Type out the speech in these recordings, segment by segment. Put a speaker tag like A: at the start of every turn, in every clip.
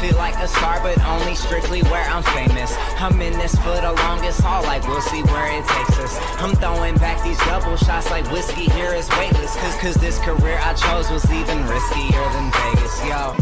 A: feel like a star, but only strictly where I'm famous. I'm in this for the longest haul, like we'll see where it takes us. I'm throwing back these double shots like whiskey here is weightless. Cause this career I chose was even riskier than Vegas, yo.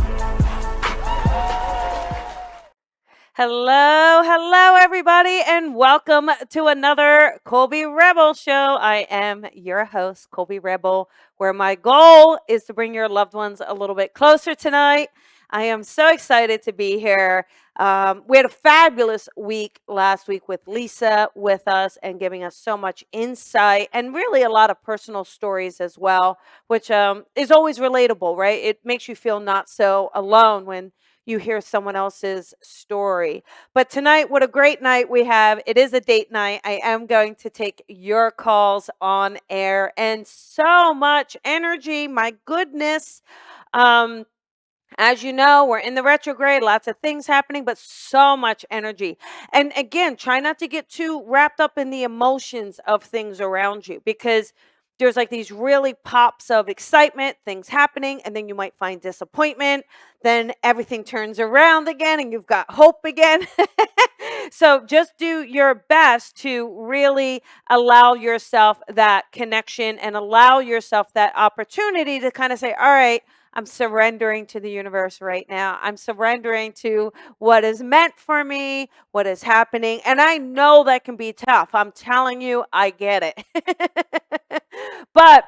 B: Hello, everybody, and welcome to another Colby Rebel show. I am your host, Colby Rebel, where my goal is to bring your loved ones a little bit closer tonight. I am so excited to be here. We had a fabulous week last week with Lisa with us and giving us so much insight and really a lot of personal stories as well, which is always relatable, right? It makes you feel not so alone when you hear someone else's story. But tonight, what a great night we have. It is a date night. I am going to take your calls on air and so much energy. My goodness. As you know, we're in the retrograde, lots of things happening, but so much energy. And again, try not to get too wrapped up in the emotions of things around you because there's like these really pops of excitement, things happening, and then you might find disappointment. Then everything turns around again and you've got hope again. So just do your best to really allow yourself that connection and allow yourself that opportunity to kind of say, all right, I'm surrendering to the universe right now. I'm surrendering to what is meant for me, what is happening. And I know that can be tough. I'm telling you, I get it. But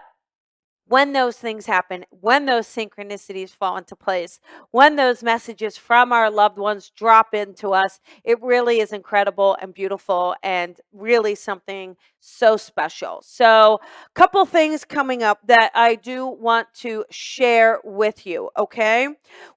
B: when those things happen, when those synchronicities fall into place, when those messages from our loved ones drop into us, it really is incredible and beautiful and really something so special. So, a couple things coming up that I do want to share with you, okay?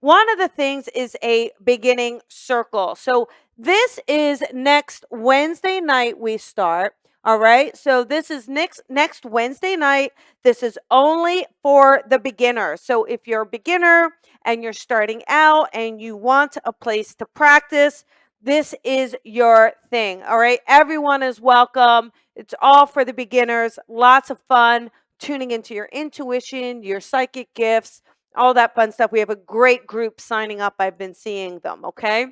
B: One of the things is a beginning circle. So, this is next Wednesday night we start. All right. So this is next Wednesday night. This is only for the beginner. So if you're a beginner and you're starting out and you want a place to practice, this is your thing. All right. Everyone is welcome. It's all for the beginners. Lots of fun tuning into your intuition, your psychic gifts, all that fun stuff. We have a great group signing up. I've been seeing them. Okay.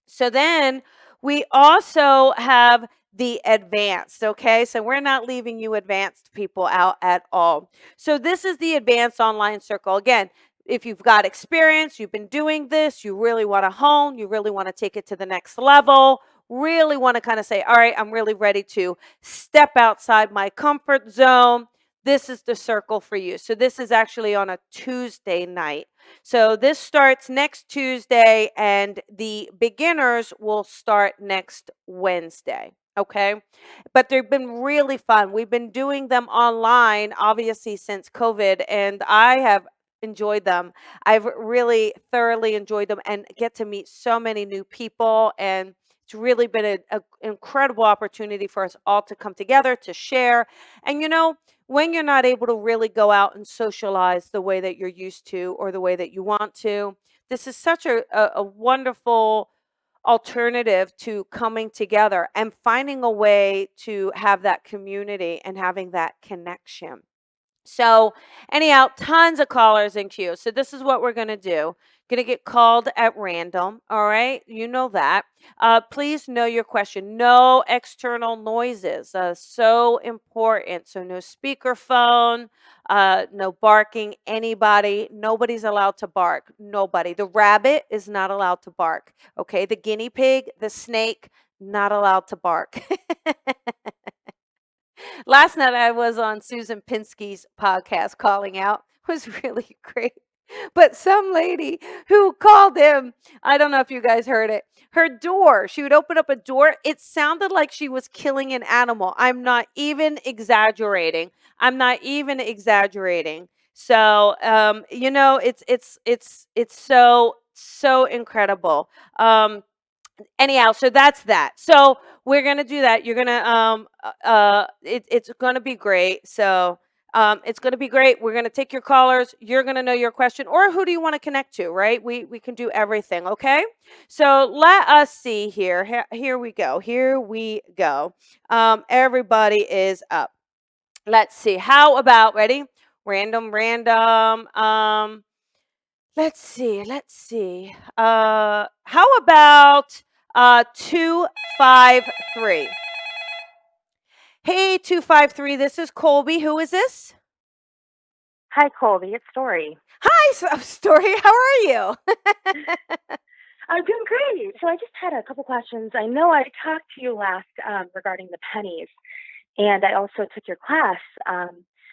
B: So then we also have the advanced, okay? So we're not leaving you advanced people out at all. So this is the advanced online circle. Again, if you've got experience, you've been doing this, you really want to hone, you really want to take it to the next level, really want to kind of say, all right, I'm really ready to step outside my comfort zone. This is the circle for you. So this is actually on a Tuesday night. So this starts next Tuesday and the beginners will start next Wednesday. Okay. But they've been really fun. We've been doing them online, obviously, since COVID, and I have enjoyed them. I've really thoroughly enjoyed them and get to meet so many new people. And it's really been an incredible opportunity for us all to come together, to share. And, when you're not able to really go out and socialize the way that you're used to or the way that you want to, this is such a wonderful alternative to coming together and finding a way to have that community and having that connection. So, anyhow, tons of callers in queue. So, this is what we're going to do. Going to get called at random. All right. You know that. Please know your question. No external noises. So important. So, no speakerphone, no barking, anybody. Nobody's allowed to bark. Nobody. The rabbit is not allowed to bark. Okay. The guinea pig, the snake, not allowed to bark. Last night I was on Susan Pinsky's podcast calling out. It was really great. But some lady who called him, I don't know if you guys heard it, her door, she would open up a door. It sounded like she was killing an animal. I'm not even exaggerating. I'm not even exaggerating. So, it's so incredible. Anyhow, so that's that. So we're gonna do that. You're gonna it's gonna be great. So it's gonna be great. We're gonna take your callers. You're gonna know your question, or who do you want to connect to? Right? We can do everything. Okay. So let us see here. Here we go. Here we go. Everybody is up. Let's see. How about ready? Random. Let's see. Let's see. How about 253? Hey, 253. This is Colby. Who is this?
C: Hi, Colby. It's Story.
B: Hi, Story. How are you?
C: I'm doing great. So I just had a couple questions. I know I talked to you last regarding the pennies, and I also took your class,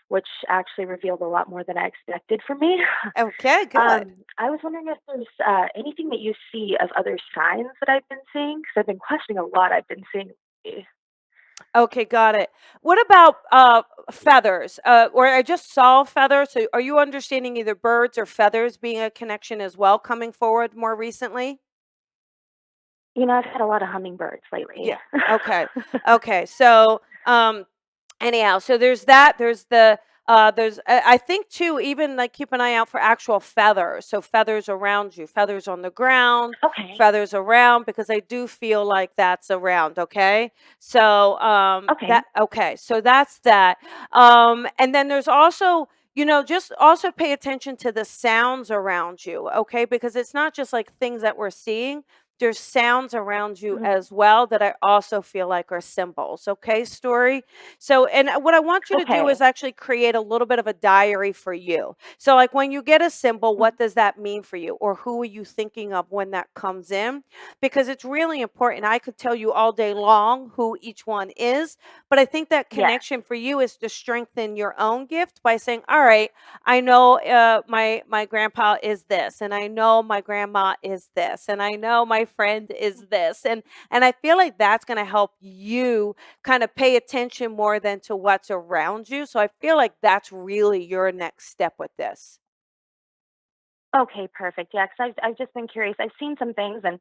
C: which actually revealed a lot more than I expected for me.
B: Okay, good.
C: I was wondering if there's anything that you see of other signs that I've been seeing, because I've been questioning a lot I've been seeing.
B: Okay, got it. What about feathers? Or I just saw feathers. So are you understanding either birds or feathers being a connection as well coming forward more recently?
C: I've had a lot of hummingbirds lately.
B: Yeah. Okay. Okay. So, anyhow, so there's that. There's the there's I think too. Even like keep an eye out for actual feathers. So feathers around you, feathers on the ground,
C: Okay.
B: feathers around because I do feel like that's around. Okay. So
C: Okay.
B: that okay. So that's that. And then there's also just also pay attention to the sounds around you. Okay, because it's not just like things that we're seeing, there's sounds around you
C: Mhm.
B: as well that I also feel like are symbols. Okay, Story. So, and what I want you to do is
C: Okay.
B: actually create a little bit of a diary for you. So, like when you get a symbol,
C: Mhm.
B: what does that mean for you? Or who are you thinking of when that comes in? Because it's really important. I could tell you all day long who each one is, but I think that
C: Yes.
B: connection for you is to strengthen your own gift by saying, all right, I know my grandpa is this, and I know my grandma is this, and I know my friend is this, and I feel like that's going to help you kind of pay attention more than to what's around you. So I feel like that's really your next step with this.
C: Okay, perfect. Yeah, because I've just been curious. I've seen some things, and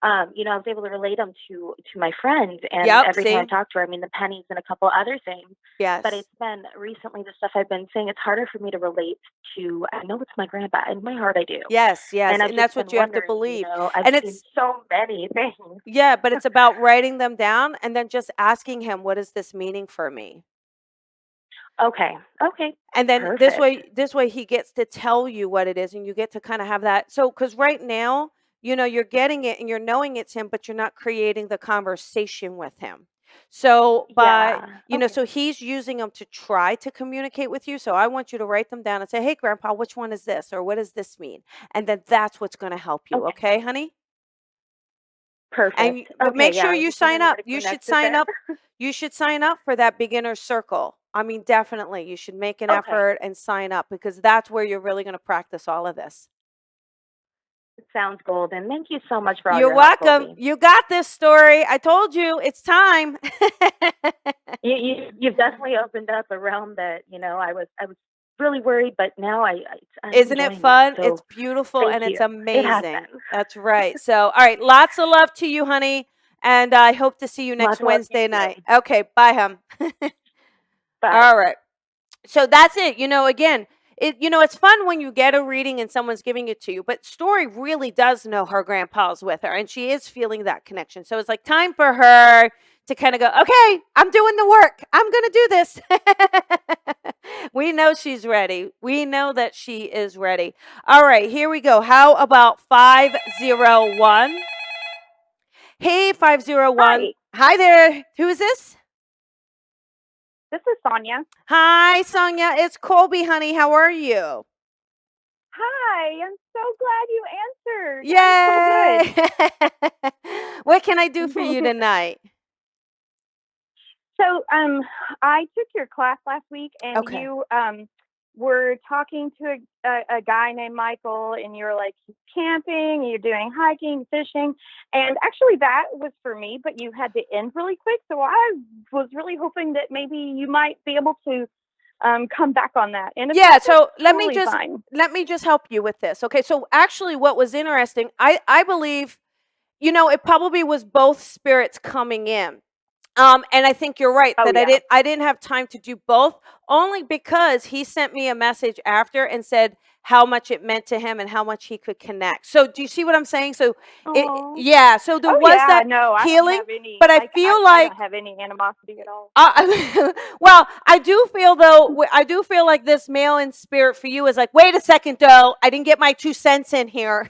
C: I was able to relate them to my friend. And
B: Yep.
C: every time I
B: See.
C: talk to her, I mean, the pennies and a couple other things. But
B: Yes.
C: it's been recently the stuff I've been saying. It's harder for me to relate to. I know it's my grandpa. In my heart, I do.
B: Yes. Yes.
C: And I've
B: And
C: just
B: that's what
C: been
B: you have to
C: wondering.
B: believe.
C: I've
B: And
C: seen
B: it's
C: so many things.
B: yeah, but it's about writing them down and then just asking him, what is this meaning for me?
C: Okay. Okay.
B: And then
C: Perfect.
B: this way he gets to tell you what it is and you get to kind of have that. So cuz right now, you're getting it and you're knowing it's him, but you're not creating the conversation with him. So by,
C: Yeah. Okay.
B: so he's using them to try to communicate with you. So I want you to write them down and say, "Hey grandpa, which one is this or what does this mean?" And then that's what's going to help you,
C: Okay.
B: okay, honey?
C: Perfect.
B: But
C: Okay.
B: make
C: Yeah.
B: sure
C: I was
B: you
C: just
B: sign
C: wondering where
B: up.
C: to
B: You should
C: connect with
B: sign
C: it.
B: up. You should sign up for that beginner circle. I mean, definitely. You should make an
C: Okay.
B: effort and sign up because that's where you're really going to practice all of this.
C: Sounds golden. Thank you so much for all
B: You're
C: your help,
B: welcome.
C: Colby.
B: You got this, Story. I told you it's time.
C: You've definitely opened up a realm that I was really worried, but now I'm
B: Isn't it
C: enjoying it.
B: fun? It's
C: So
B: beautiful
C: thank
B: and it's
C: you. It has
B: amazing.
C: been.
B: That's right. So, all right. Lots of love to you, honey. And I hope to see you next
C: Lots of love to you
B: Wednesday night.
C: too.
B: Okay. Bye, hum.
C: Bye.
B: All right. So that's it. Again, it's fun when you get a reading and someone's giving it to you, but Story really does know her grandpa's with her and she is feeling that connection. So it's like time for her to kind of go, okay, I'm doing the work. I'm going to do this. We know she's ready. We know that she is ready. All right, here we go. How about 501? Hey, 501.
D: Hi,
B: Hi there. Who is this?
D: this is Sonia.
B: Hi, Sonia. It's Colby, honey. How are you?
D: Hi, I'm so glad you answered. I'm so
B: Yay!
D: good.
B: What can I do for you tonight?
D: So, I took your class last week, and
B: Okay.
D: you were talking to a guy named Michael, and you were like camping, you're doing hiking, fishing, and actually that was for me, but you had to end really quick, so I was really hoping that maybe you might be able to come back on that. And if
B: Yeah,
D: not, that's
B: so
D: totally fine.
B: let me just help you with this. Okay, so actually what was interesting, I believe, it probably was both spirits coming in. And I think you're right
D: Oh
B: that
D: yeah.
B: I didn't have time to do both. only because he sent me a message after and said how much it meant to him and how much he could connect. So do you see what I'm saying? So
D: Oh.
B: yeah, so there
D: Oh
B: was
D: yeah,
B: that
D: no, I don't
B: healing,
D: have any
B: but I feel
D: I
B: like
D: don't have any animosity at all.
B: well, I do feel though, I do feel like this male in spirit for you is like, wait a second, though, I didn't get my 2 cents in here.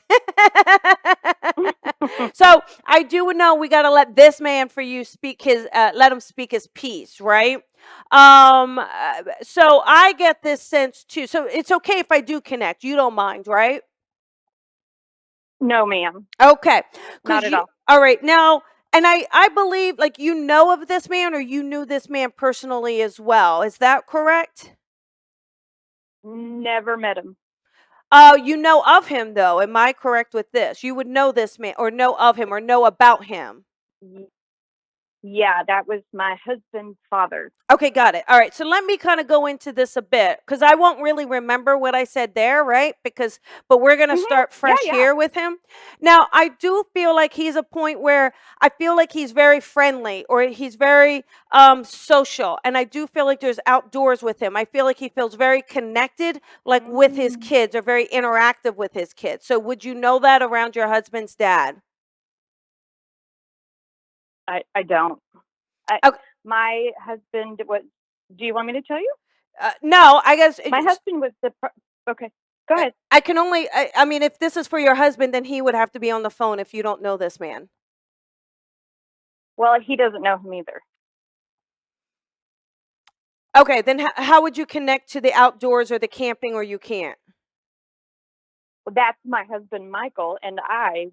B: So I do know we got to let this man for you speak let him speak his piece, right? So I get this sense too. So it's okay if I do connect. You don't mind, right?
D: No, ma'am.
B: Okay.
D: Not at all.
B: All right. Now, and I believe like you know of this man or you knew this man personally as well. Is that correct?
D: Never met him.
B: You know of him though. Am I correct with this? You would know this man or know of him or know about him.
D: Yeah, that was my husband's father.
B: Okay, got it. All right. So let me kind of go into this a bit because I won't really remember what I said there, right? But we're going to start
D: Yeah,
B: fresh
D: yeah.
B: here with him. Now, I do feel like he's a point where I feel like he's very friendly or he's very social. And I do feel like there's outdoors with him. I feel like he feels very connected, like with his kids or very interactive with his kids. So would you know that around your husband's dad?
D: I don't.
B: Okay.
D: My husband was. Do you want me to tell you?
B: No, I guess
D: My husband was okay. Go ahead.
B: I can only, I mean, if this is for your husband, then he would have to be on the phone if you don't know this man.
D: Well, he doesn't know him either.
B: Okay, then how would you connect to the outdoors or the camping or you can't?
D: Well, that's my husband, Michael, and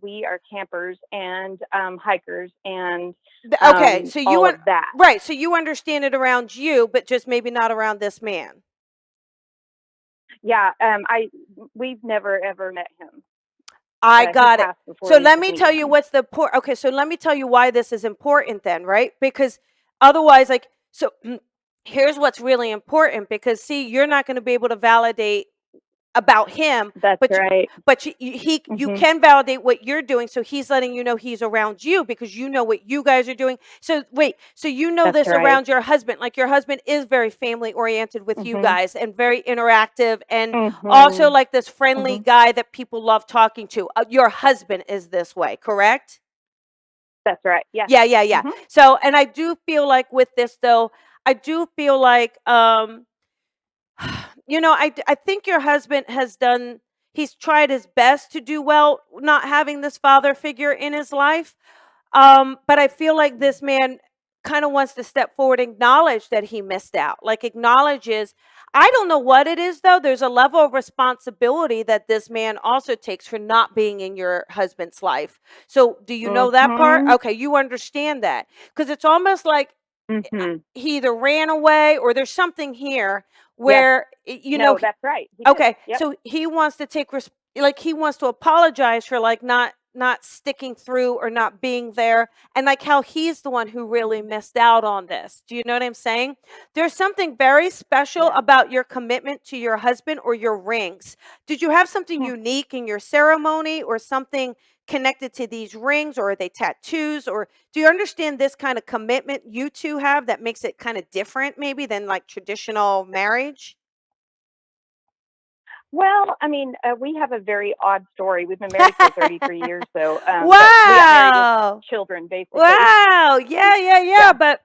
D: we are campers and hikers and
B: Okay, so
D: all of that.
B: right, so you understand it around you, but just maybe not around this man.
D: Yeah, we've never ever met him.
B: I got it. So let me tell you
D: him.
B: what's the okay, so let me tell you why this is important then, right? Because otherwise, like, so here's what's really important because see, you're not going to be able to validate about him,
D: That's right.
B: But you can validate what you're doing, so he's letting you know he's around you because you know what you guys are doing. So wait, so you know
D: That's
B: this
D: right.
B: around your husband, like your husband is very family oriented with you guys and very interactive and also like this friendly guy that people love talking to. Your husband is this way, correct?
D: That's right. Yeah.
B: Yeah. So, and I do feel like with this though, I do feel like you know, I think your husband he's tried his best to do well not having this father figure in his life. But I feel like this man kind of wants to step forward, acknowledge that he missed out, like acknowledges. I don't know what it is though. There's a level of responsibility that this man also takes for not being in your husband's life. So do you know that part? Okay, you understand that. Because it's almost like he either ran away or there's something here where you know
D: that's right.
B: okay, so he wants to like he wants to apologize for like not sticking through or not being there and like how he's the one who really missed out on this. Do you know what I'm saying? There's something very special about your commitment to your husband or your rings. Did you have something unique in your ceremony or something connected to these rings, or are they tattoos, or do you understand this kind of commitment you two have that makes it kind of different maybe than like traditional marriage?
D: Well, I mean, we have a very odd story. We've been married for 33 years, so but we got married as children, basically.
B: Wow. Yeah. But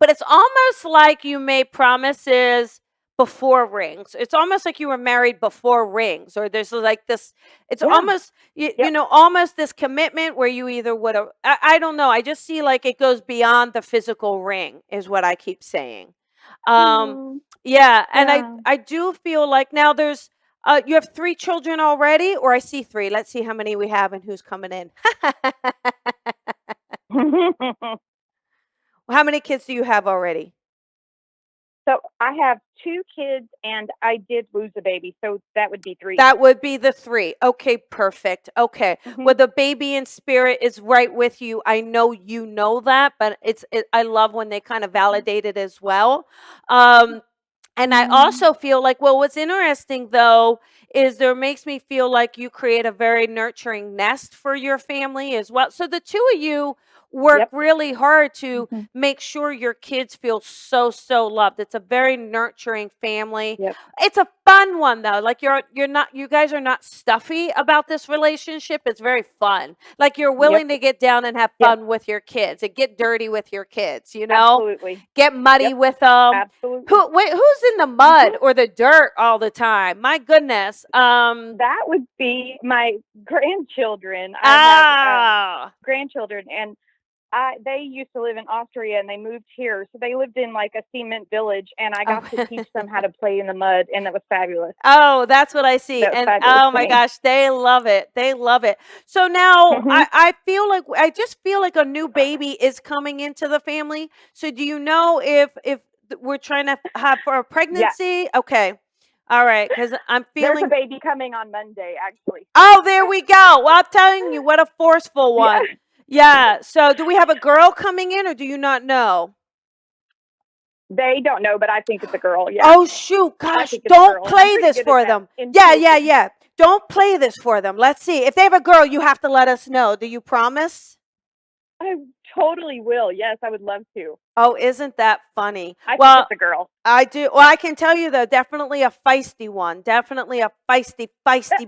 B: it's almost like you made promises before rings. It's almost like you were married before rings, or there's like this. It's almost you know almost this commitment where you either would have. I don't know. I just see like it goes beyond the physical ring, is what I keep saying. Yeah, and I do feel like now there's you have 3 children already, or I see 3. Let's see how many we have and who's coming in. How many kids do you have already?
D: So I have 2 kids, and I did lose a baby, so that would be 3.
B: That would be the 3. Okay, perfect. Okay. Well, the baby in spirit is right with you. I know you know that, but I love when they kind of validate it as well. And I also feel like, well, what's interesting though is there makes me feel like you create a very nurturing nest for your family as well. So the 2 of you work
D: Yep.
B: really hard to
D: Mhm.
B: make sure your kids feel so loved. It's a very nurturing family.
D: Yep.
B: It's a fun one though. Like you're not, you guys are not stuffy about this relationship. It's very fun. Like you're
D: Yep.
B: willing to get down and have
D: Yep.
B: fun with your kids and get dirty with your kids, you know?
D: Absolutely.
B: Get muddy
D: Yep.
B: with them.
D: Absolutely.
B: Who's in the
D: Mhm.
B: mud or the dirt all the time? My goodness.
D: That would be my grandchildren. I have
B: Ah.
D: grandchildren, and they used to live in Austria, and they moved here. So they lived in like a cement village, and I got to teach them how to play in the mud, and that was fabulous.
B: Oh, that's what I see.
D: That was
B: And
D: fabulous
B: oh
D: to
B: my
D: me.
B: gosh, they love it. They love it. So now
D: Mhm.
B: I feel like I just feel like a new baby is coming into the family. So do you know if we're trying to have for a
D: Yeah.
B: pregnancy? Okay. All right, because I'm
D: There's a
B: feeling.
D: baby coming on Monday, actually.
B: Oh, there we go. Well, I'm telling you, what a forceful
D: Yeah.
B: one. Yeah. So do we have a girl coming in, or do you not know?
D: They don't know, but I think it's a girl. Yeah.
B: Oh shoot,
D: I
B: gosh,
D: think it's a
B: don't
D: girl, and I'm
B: play
D: pretty
B: this
D: good
B: for
D: at that
B: them. Yeah,
D: intuition.
B: yeah. Don't play this for them. Let's see. If they have a girl, you have to let us know. Do you promise?
D: I totally will. Yes, I would love to.
B: Oh, isn't that funny?
D: I think
B: Well,
D: it's a girl.
B: I do. Well, I can tell you though, definitely a feisty one. Definitely a feisty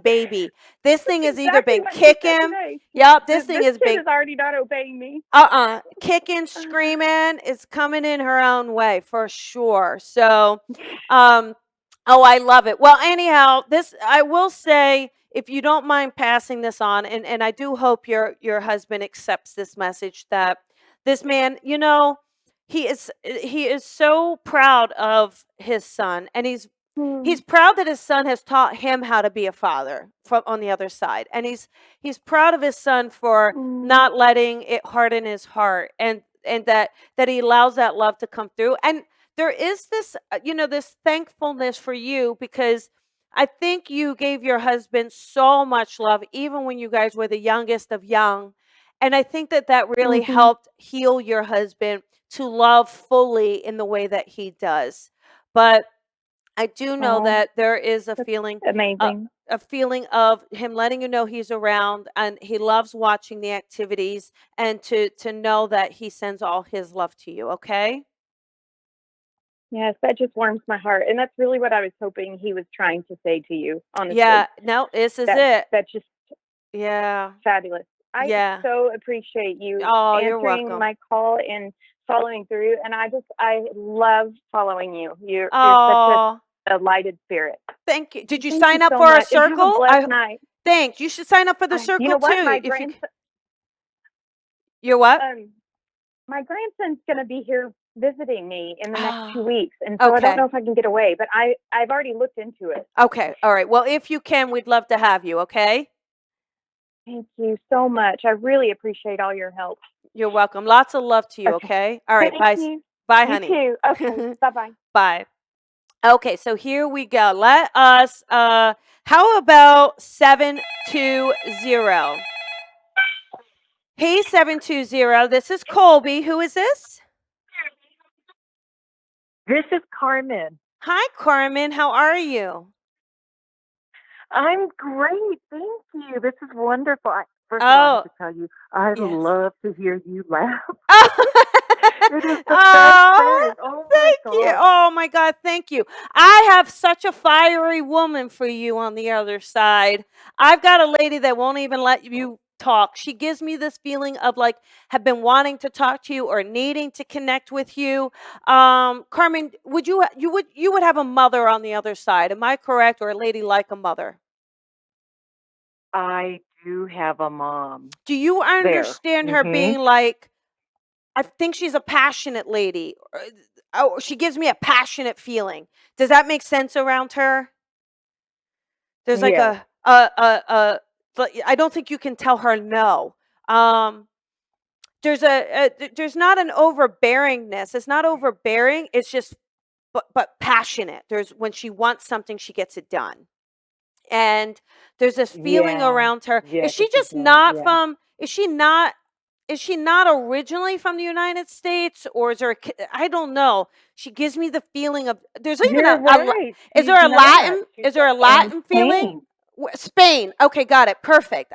B: baby. This thing has either
D: Exactly
B: been
D: what she said
B: kicking.
D: today.
B: Yep, this thing
D: This
B: has
D: kid
B: been
D: is already not obeying me.
B: kicking, screaming. It's coming in her own way for sure. So, um, oh, I love it. Well, anyhow, this I will say, if you don't mind passing this on, and I do hope your husband accepts this message that this man, you know, he is so proud of his son, and he's proud that his son has taught him how to be a father from on the other side, and he's proud of his son for not letting it harden his heart, and that he allows that love to come through. And there is this this thankfulness for you, because I think you gave your husband so much love even when you guys were the youngest of young, and I think that really
D: Mm-hmm.
B: helped heal your husband to love fully in the way that he does. But I do know
D: Oh,
B: that there is a
D: that's
B: feeling, a,
D: amazing.
B: a feeling of him letting you know he's around, and he loves watching the activities, and to know that he sends all his love to you. Okay.
D: Yes, that just warms my heart, and that's really what I was hoping he was trying to say to you.
B: Yeah.
D: Honestly,
B: No, this is
D: that
B: it.
D: that's just
B: Yeah.
D: fabulous. I
B: Yeah.
D: so appreciate you
B: Oh, you're
D: answering
B: welcome.
D: my call and following through, and I love following you. You're such
B: Oh,
D: a lighted spirit.
B: thank you. Did you
D: Thank you
B: sign up
D: so
B: for a
D: much, and have a
B: circle?
D: blessed night.
B: Thanks. You should sign up for the
D: You
B: circle
D: know what?
B: too. If you you're what?
D: My grandson's going to be here visiting me in the next 2
B: Ah,
D: weeks, and so I don't
B: okay.
D: know if I can get away, but I've already looked into it.
B: Okay. All right. Well, if you can, we'd love to have you. Okay.
D: Thank you so much. I really appreciate all your help.
B: You're welcome. Lots of love to you.
D: Okay.
B: Okay. All right.
D: Thank
B: Bye.
D: you.
B: Bye,
D: You
B: honey.
D: too. Okay. Bye-bye.
B: Bye. Okay. So here we go. Let us, how about 720? Hey, 720. This is Colby. Who is this?
E: This is Carmen.
B: Hi, Carmen. How are you?
E: I'm great. Thank you. This is wonderful. First of all, I have
B: Oh,
E: to tell you, I
B: yes.
E: love to hear you laugh. It is the best
B: Oh,
E: thing. Oh my
B: thank you.
E: gosh.
B: Oh my God, thank you. I have such a fiery woman for you on the other side. I've got a lady that won't even let you talk. She gives me this feeling of like have been wanting to talk to you or needing to connect with you. Carmen, you would have a mother on the other side. Am I correct? Or a lady like a mother?
E: I do have a mom
B: Do you
E: there.
B: understand her
E: Hmm.
B: being like, I think she's a passionate lady. Oh, she gives me a passionate feeling. Does that make sense around her? There's like
E: Yes.
B: but I don't think you can tell her no. Um, there's not an overbearingness. It's not overbearing. It's just but passionate. There's when she wants something, she gets it done. And there's this feeling
E: Yeah.
B: around her.
E: Yeah,
B: Is she
E: because she's
B: just
E: not.
B: not
E: Yeah.
B: from? Is she not originally from the United States, or is there I don't know. She gives me the feeling of there's even
E: You're right.
B: is
E: She's
B: there a
E: not.
B: Latin
E: She's
B: is there a
E: from
B: Latin feeling?
E: Spain.
B: Spain. Okay, got it. Perfect.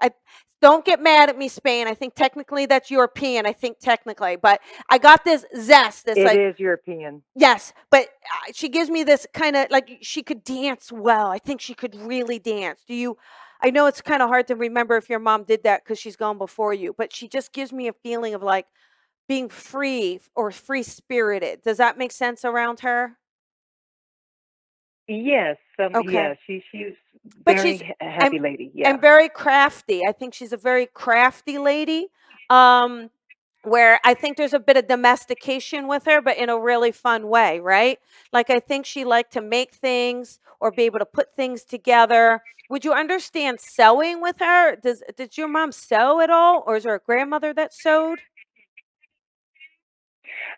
B: don't get mad at me, Spain. I think technically that's European. I think technically, but I got this zest. This
E: It
B: like
E: is European.
B: yes, but she gives me this kind of like she could dance well. I think she could really dance. Do you? I know it's kind of hard to remember if your mom did that because she's gone before you, but she just gives me a feeling of like being free or free spirited. Does that make sense around her?
E: Yes,
B: Okay.
E: yeah, she's
B: But she's
E: very
B: and
E: happy lady.
B: and
E: Yeah.
B: very crafty. I think she's a very crafty lady. Um, where I think there's a bit of domestication with her, but in a really fun way, right? Like I think she liked to make things or be able to put things together. Would you understand sewing with her? Did your mom sew at all, or is there a grandmother that sewed?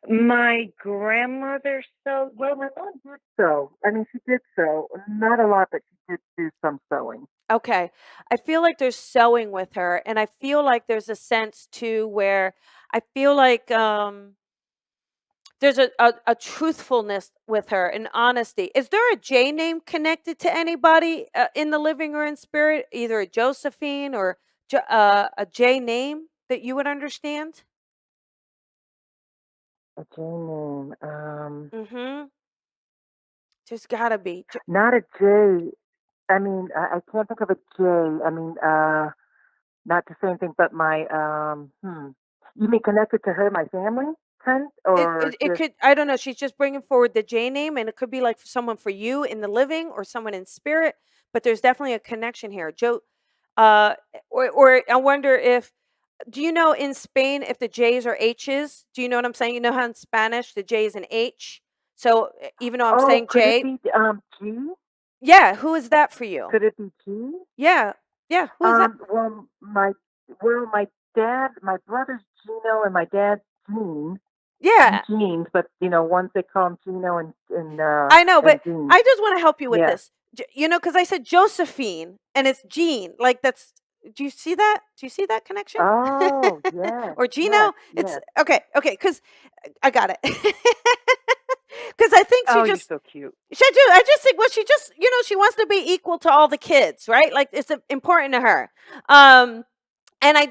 E: My grandmother sewed. Well, my mom did sew. I mean, she did sew. Not a lot, but she did do some sewing.
B: Okay. I feel like there's sewing with her, and I feel like there's a sense too where I feel like there's a truthfulness with her, an honesty. Is there a J name connected to anybody in the living or in spirit? Either a Josephine or a J name that you would understand?
E: A J name.
B: Mm-hmm. There's gotta be.
E: Not a J. I mean, I can't think of a J. I mean, not the same thing, but my You mean connected to her, my family, friend, or
B: It
E: just?
B: could, I don't know. She's just bringing forward the J name, and it could be like someone for you in the living or someone in spirit. But there's definitely a connection here, Joe. Uh, or I wonder if do you know in Spain if the J's are H's? Do you know what I'm saying? You know how in Spanish the J is an H? So even though I'm
E: Oh,
B: saying
E: could it
B: J,
E: be G?
B: yeah, who is that for you?
E: Could it be G?
B: Yeah, yeah, who is that?
E: Well, my dad, my brother's Gino, and my dad's Gene,
B: Yeah,
E: Eugene's, but ones they call him Gino
B: I know, but
E: and Gene.
B: I just want to help you with
E: Yeah.
B: this. Because I said Josephine and it's Jean. Like that's. Do you see that? Do you see that connection?
E: Oh, yes,
B: Or
E: yes,
B: Gino? It's
E: yes.
B: okay. Okay, because I got it. Because I think she
E: Oh, you're
B: just
E: so cute.
B: She do. I just think, well, she just, she wants to be equal to all the kids, right? Like it's important to her. Um, and
E: Yes.
B: I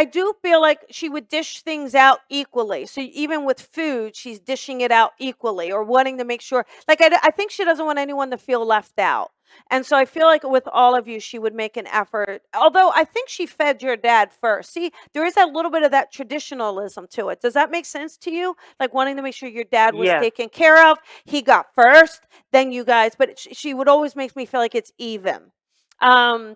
B: do feel like she would dish things out equally. So even with food, she's dishing it out equally or wanting to make sure. Like I think she doesn't want anyone to feel left out. And so I feel like with all of you, she would make an effort. Although I think she fed your dad first. See, there is a little bit of that traditionalism to it. Does that make sense to you? Like wanting to make sure your dad was
E: Yes.
B: taken care of. He got first, then you guys. But she would always make me feel like it's even. Um,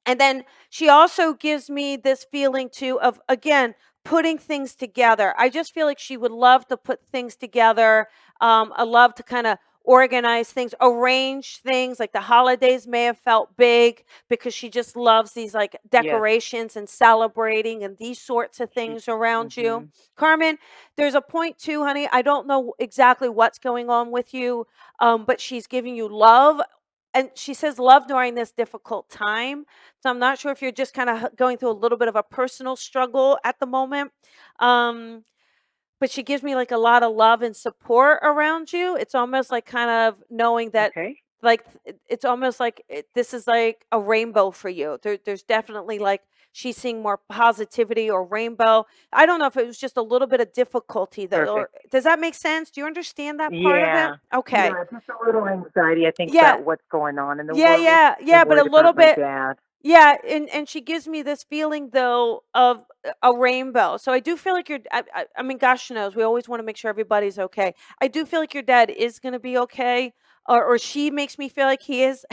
B: and then she also gives me this feeling too of, again, putting things together. I just feel like she would love to put things together. I love to kind of organize things, arrange things. Like the holidays may have felt big because she just loves these like
E: Yes.
B: decorations and celebrating and these sorts of
E: She.
B: things around you.
E: Mhm.
B: Carmen, there's a point too, honey. I don't know exactly what's going on with you, but she's giving you love. And she says love during this difficult time. So I'm not sure if you're just kind of going through a little bit of a personal struggle at the moment. Um, but she gives me like a lot of love and support around you. It's almost like kind of knowing that,
E: Okay.
B: like, it's almost like this is like a rainbow for you. There's definitely like she's seeing more positivity or rainbow. I don't know if it was just a little bit of difficulty though. Or
E: Perfect.
B: does that make sense? Do you understand that part of it?
E: Yeah.
B: Okay.
E: Yeah, just a little anxiety, I think,
B: Yeah.
E: about what's going on in the
B: Yeah,
E: world
B: yeah,
E: and
B: yeah, but a
E: worried
B: little
E: about my
B: bit.
E: dad.
B: Yeah, and she gives me this feeling though of a rainbow. So I do feel like I mean, gosh knows, we always want to make sure everybody's okay. I do feel like your dad is going to be okay, or she makes me feel like he is.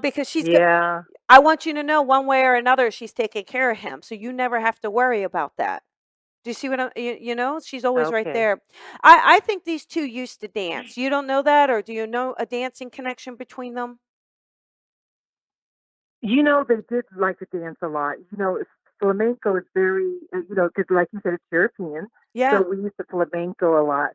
B: Because
E: Yeah.
B: I want you to know one way or another she's taking care of him, so you never have to worry about that. Do you see what she's always right
E: Okay.
B: there. I think these two used to dance. You don't know that, or do you know a dancing connection between them?
E: They did like to dance a lot. Flamenco is very, because like you said, it's European. So
B: Yeah.
E: we used to flamenco a lot.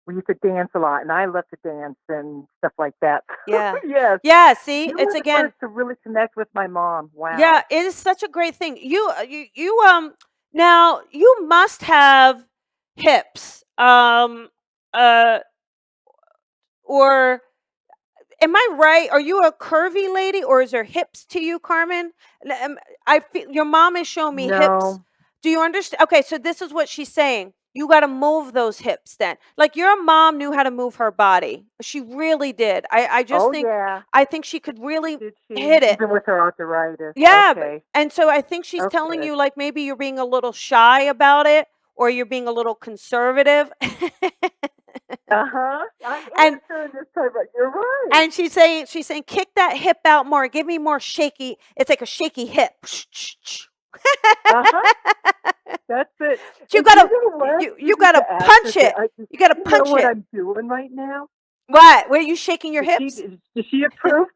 E: We used to dance a lot, and I love to dance and stuff like that.
B: Yeah.
E: Yes.
B: Yeah, see,
E: You
B: it's
E: were the
B: again,
E: first to really connect with my mom.
B: yeah,
E: Wow.
B: it is such a great thing. Now you must have hips. Uh or am I right? Are you a curvy lady, or is there hips to you, Carmen? I feel your mom is showing me hips.
E: No.
B: Do you understand? Okay, so this is what she's saying. You got to move those hips then. Like your mom knew how to move her body. She really did. I just
E: Oh
B: think
E: yeah.
B: I think she could really
E: Did she?
B: hit it.
E: Even with her arthritis.
B: Yeah,
E: Okay.
B: and so I think she's telling
E: Okay.
B: you like maybe you're being a little shy about it, or you're being a little conservative.
E: Uh-huh. I
B: and
E: am during this time, but you're right.
B: and she's saying kick that hip out more. Give me more shaky. It's like a shaky hip.
E: Uh-huh. That's it.
B: You
E: And do
B: gotta
E: you know what?
B: you
E: You need
B: gotta
E: to ask her.
B: punch it. You gotta
E: You know
B: punch
E: what
B: it.
E: I'm doing right now?
B: What? Were you shaking your hips?
E: Does she approve?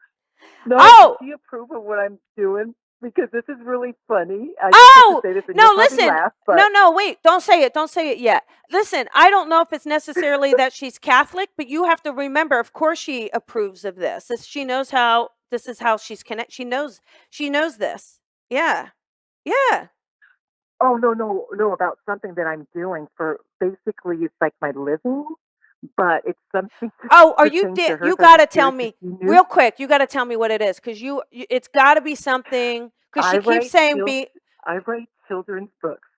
E: No, does
B: Oh,
E: she approve of what I'm doing? Because this is really funny. I just have to
B: oh,
E: say this, and
B: no,
E: you'll probably
B: listen.
E: laugh,
B: No,
E: but
B: no, wait. Don't say it. Don't say it yet. Listen, I don't know if it's necessarily that she's Catholic, but you have to remember, of course she approves of this. She knows how this is how she's connect. She knows this. Yeah. Yeah.
E: oh no, about something that I'm doing for basically it's like my living, but it's something to
B: Oh, are you
E: pertain to her.
B: you
E: So I'm
B: got
E: just
B: to tell
E: curious if
B: me
E: you knew.
B: real quick. You got to tell me what it is cuz it's got to be something cuz
E: I
B: she keeps
E: write
B: saying
E: chil-
B: be
E: I write children's books,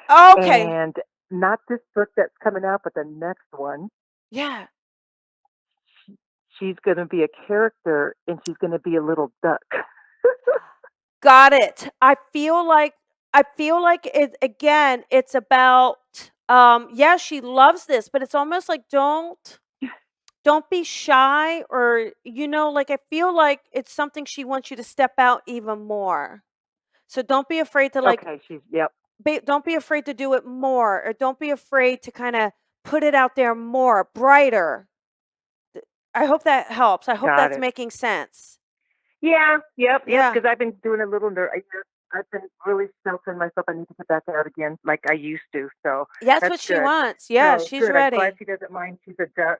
B: okay.
E: and not this book that's coming out, but the next one.
B: Yeah.
E: She's going to be a character, and she's going to be a little duck.
B: Got it. I feel like it again, it's about yeah, she loves this, but it's almost like don't be shy or like I feel like it's something she wants you to step out even more. So don't be afraid to like
E: Okay, she's yep,
B: don't be afraid to do it more, or don't be afraid to kind of put it out there more, brighter. I hope that helps. I hope
E: got
B: that's
E: it.
B: making sense.
E: Yeah, yep.
B: Yeah.
E: Because I've been doing a little I've been really sheltering myself. I need to get back out again, like I used to. So
B: That's
E: that's
B: what she
E: good.
B: wants. Yeah,
E: So
B: she's
E: good. I'm glad
B: ready.
E: she doesn't mind. She's a duck.